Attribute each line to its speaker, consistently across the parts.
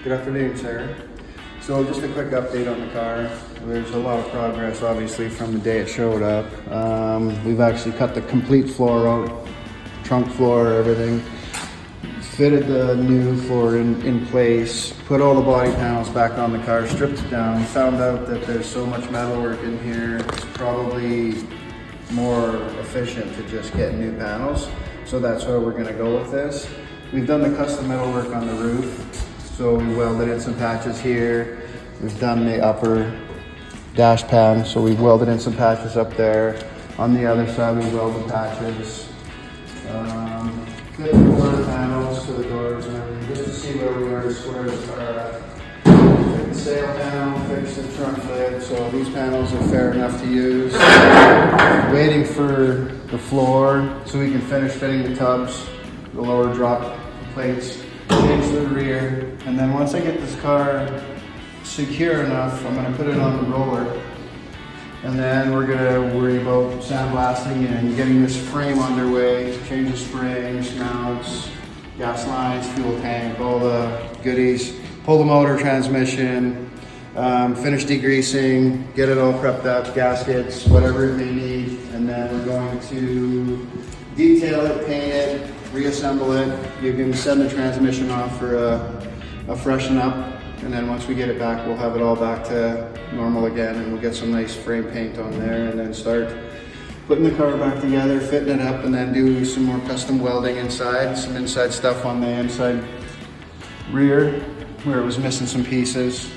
Speaker 1: Good afternoon, sir. So just a quick update on the car. There's a lot of progress, obviously, from the day it showed up. We've actually cut the complete floor out, trunk floor, everything. Fitted the new floor in place, put all the body panels back on the car, stripped it down, found out that there's so much metalwork in here, it's probably more efficient to just get new panels. So that's why we're gonna go with this. We've done the custom metalwork on the roof. So we welded in some patches here. We've done the upper dash pan, so we've welded in some patches up there. On the other side, we welded patches. Fit the quarter panels to the doors and everything, just to see where we are as far as our fit the sail panel, fix the trunk lid. So these panels are fair enough to use. Waiting for the floor so we can finish fitting the tubs, the lower drop plates. Change the rear, and then once I get this car secure enough, I'm going to put it on the roller, and then we're going to worry about sandblasting and getting this frame underway, change the springs, mounts, gas lines, fuel tank, all the goodies, pull the motor, transmission, finish degreasing, get it all prepped up, gaskets, whatever it may need, and then we're going to detail it, paint it, reassemble it. You can send the transmission off for a freshen up, and then once we get it back, we'll have it all back to normal again, and we'll get some nice frame paint on there, and then start putting the car back together, fitting it up, and then do some more custom welding inside, some inside stuff on the inside rear where it was missing some pieces.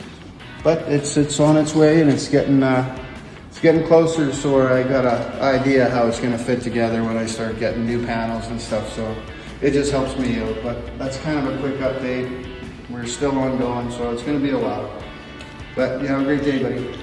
Speaker 1: But it's on its way, and it's getting closer, so where I got an idea how it's going to fit together when I start getting new panels and stuff, so it just helps me out. But that's kind of a quick update. We're still ongoing, so it's going to be a while. But you have a great day, buddy.